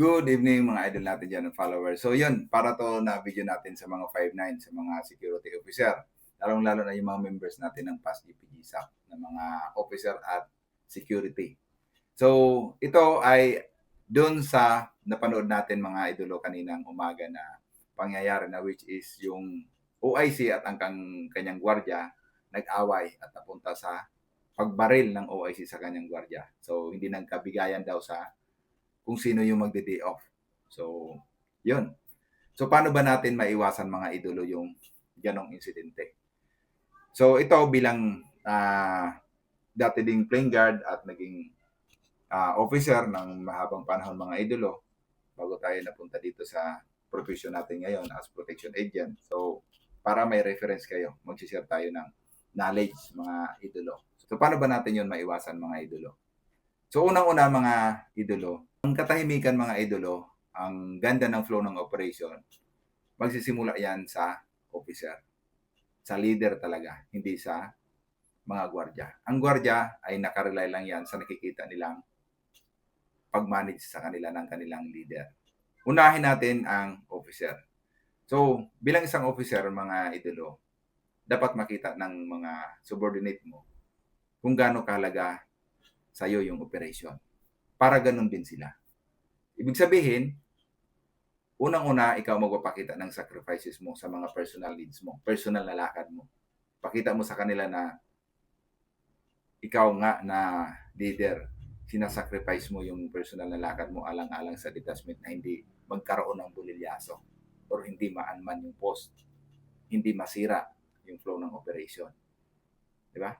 Good evening mga idol natin diyan ng followers. So yun, para to na video natin sa mga 5'9", sa mga security officer. Lalong-lalo na yung mga members natin ng PAS GPG-SAC na mga officer at security. So ito ay doon sa napanood natin mga idolo kaninang umaga na pangyayari na which is yung OIC at ang kanyang gwardiya nag-away at napunta sa pagbaril ng OIC sa kanyang gwardiya. So hindi nagkabigayan daw sa kung sino yung magde-day off. So, yun. So, paano ba natin maiwasan mga idolo yung ganong insidente? So, ito bilang dati ding playing guard at naging officer ng mahabang panahon mga idolo, bago tayo napunta dito sa profession natin ngayon as protection agent. So, para may reference kayo, mag-share tayo ng knowledge mga idolo. So, paano ba natin yun maiwasan mga idolo? So, unang-una mga idolo, ang katahimikan mga idolo, ang ganda ng flow ng operation, magsisimula yan sa officer, sa leader talaga, hindi sa mga gwardya. Ang gwardya ay nakarely lang yan sa nakikita nilang pag-manage sa kanila ng kanilang leader. Unahin natin ang officer. So, bilang isang officer, mga idolo, dapat makita ng mga subordinate mo kung gaano kahalaga sa iyo yung operation. Para ganun din sila. Ibig sabihin, unang-una, ikaw magpapakita ng sacrifices mo sa mga personal needs mo, personal na lakad mo. Pakita mo sa kanila na ikaw nga na leader, sinasacrifice mo yung personal na lakad mo alang-alang sa detachment na hindi magkaroon ng bulilyaso or hindi maanman yung post, hindi masira yung flow ng operation. Di ba?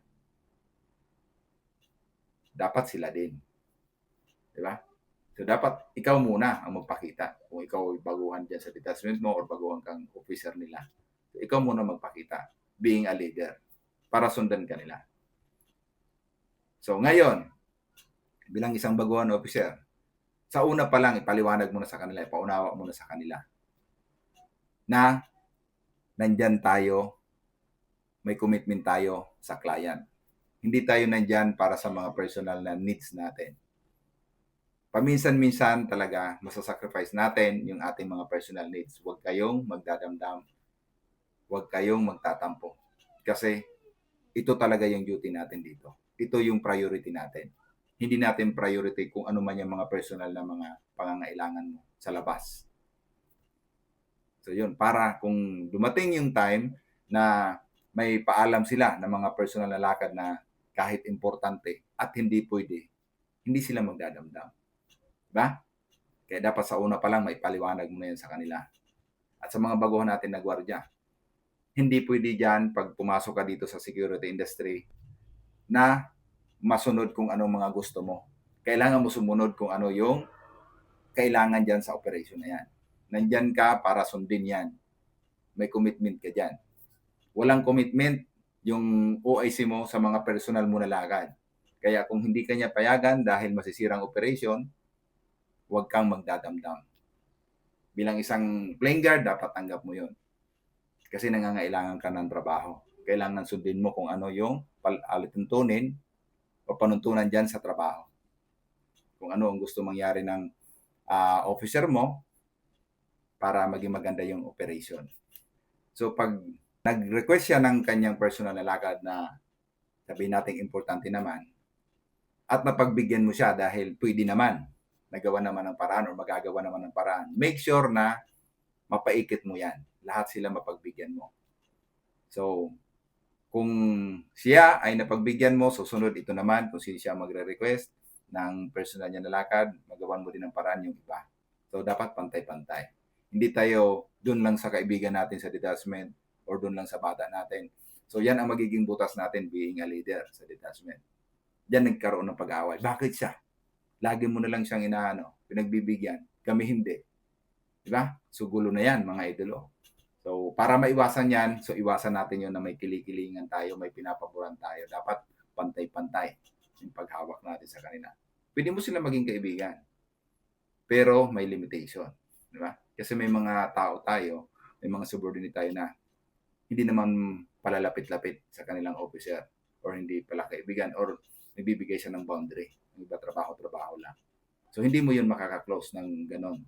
Dapat sila din. Di ba? So, dapat ikaw muna ang magpakita. Kung ikaw ay baguhan dyan sa detachment mo or baguhan kang officer nila. So, ikaw muna magpakita, being a leader, para sundan ka nila. So, ngayon, bilang isang baguhan officer, sa una pa lang, ipaliwanag mo na sa kanila, ipaunawa mo na sa kanila na nandyan tayo, may commitment tayo sa client. Hindi tayo nandyan para sa mga personal na needs natin. Paminsan-minsan talaga masasacrifice natin yung ating mga personal needs. Huwag kayong magdadamdam. Huwag kayong magtatampo. Kasi ito talaga yung duty natin dito. Ito yung priority natin. Hindi natin priority kung ano man yung mga personal na mga pangangailangan mo sa labas. So yun, para kung dumating yung time na may paalam sila ng mga personal na lakad na kahit importante at hindi pwede, hindi sila magdadamdam. Diba? Kaya dapat sa una pa lang may paliwanag mo na yan sa kanila. At sa mga baguhan natin na gwardiya, hindi pwede dyan pag pumasok ka dito sa security industry na masunod kung anong mga gusto mo. Kailangan mo sumunod kung ano yung kailangan dyan sa operation na yan. Nandyan ka para sundin yan. May commitment ka dyan. Walang commitment yung OIC mo sa mga personal mo na lakad. Kaya kung hindi ka niya payagan dahil masisirang operation, huwag kang magdadamdam. Bilang isang playing guard, dapat tanggap mo yun. Kasi nangangailangan ka ng trabaho. Kailangan sundin mo kung ano yung alituntunin o panuntunan dyan sa trabaho. Kung ano ang gusto mangyari ng officer mo para maging maganda yung operation. So pag nag-request siya ng kanyang personal na lakad na sabihin natin importante naman at mapagbigyan mo siya dahil pwede naman, nagawa naman ng paraan o magagawa naman ng paraan, make sure na mapaikit mo yan. Lahat sila mapagbigyan mo. So, kung siya ay napagbigyan mo, susunod ito naman, kung siya magre-request ng personal niya na lakad, magawan mo din ng paraan yung iba. So, dapat pantay-pantay. Hindi tayo dun lang sa kaibigan natin sa detachment or dun lang sa bata natin. So, yan ang magiging butas natin being a leader sa detachment. Diyan nagkaroon ng pag-aaway. Bakit siya? Lagi mo na lang siyang pinagbibigyan. Kami hindi. Diba? So, gulo na yan, mga idolo. So, para maiwasan yan, so iwasan natin yun na may kilikilingan tayo, may pinapaboran tayo. Dapat pantay-pantay yung paghawak natin sa kanila. Pwede mo sila maging kaibigan, pero may limitation. Di ba? Kasi may mga tao tayo, may mga subordinate tayo na hindi naman palalapit-lapit sa kanilang officer or hindi pala kaibigan or nagbibigay siya ng boundary. Yung iba trabaho-trabaho lang. So hindi mo yun makaka-close ng gano'n.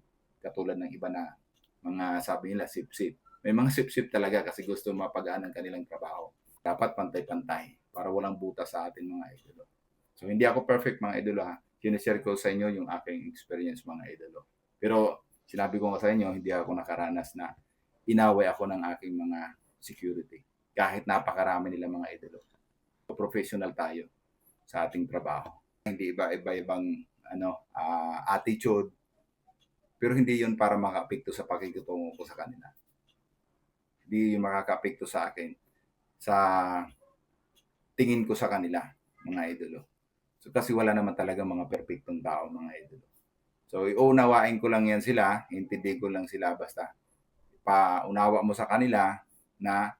Katulad ng iba na mga sabi nila sip-sip. May mga sip-sip talaga kasi gusto mapagaan ang kanilang trabaho. Dapat pantay-pantay para walang butas sa atin mga idolo. So hindi ako perfect mga idolo ha. Sinishare ko sa inyo yung aking experience mga idolo. Pero sinabi ko nga sa inyo, hindi ako nakaranas na inaway ako ng aking mga security. Kahit napakarami nila mga idolo. So, professional tayo sa ating trabaho. Hindi iba-ibang attitude, pero hindi yun para makaapekto sa pakikitungo ko sa kanila. Hindi yun makakaapekto sa akin sa tingin ko sa kanila, mga idolo. So, kasi wala naman talaga mga perfectong tao, mga idolo. So, iunawain ko lang yan sila, intindi ko lang sila basta paunawa mo sa kanila na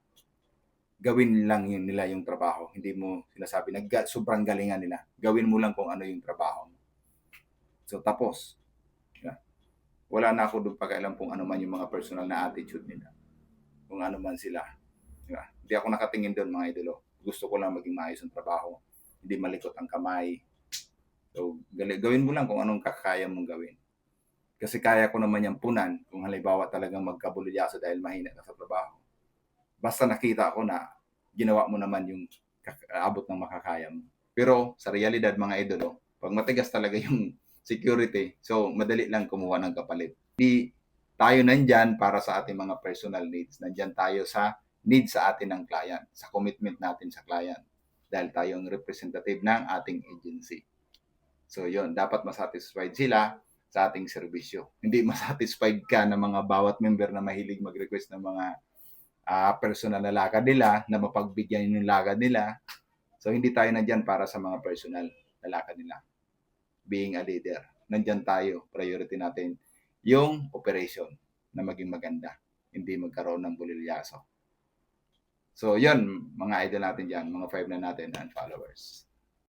gawin lang yun nila yung trabaho. Hindi mo sinasabi na sobrang galingan nila. Gawin mo lang kung ano yung trabaho mo. So, tapos. Yeah. Wala na ako doon pakialam kung ano man yung mga personal na attitude nila. Kung ano man sila. Yeah. Hindi ako nakatingin doon mga idolo. Gusto ko lang maging maayos ang trabaho. Hindi malikot ang kamay. So, gawin mo lang kung anong kakaya mong gawin. Kasi kaya ko naman yung punan kung halimbawa talagang magkabulyaso dahil mahina ka sa trabaho. Basta nakita ko na ginawa mo naman yung abot ng makakaya mo. Pero sa realidad mga idolo, pag matigas talaga yung security, so madali lang kumuha ng kapalit. Di tayo nandyan para sa ating mga personal needs. Nandyan tayo sa needs sa atin ng client, sa commitment natin sa client. Dahil tayo ang representative ng ating agency. So yun, dapat masatisfied sila sa ating serbisyo. Hindi masatisfied ka ng mga bawat member na mahilig mag-request ng mga personal na lakad nila, na mapagbigyan yung lakad nila. So hindi tayo nandyan para sa mga personal na lakad nila. Being a leader, nandyan tayo, priority natin yung operation na maging maganda, hindi magkaroon ng bulilyaso. So yun, mga idol natin dyan, mga 5 na natin and followers.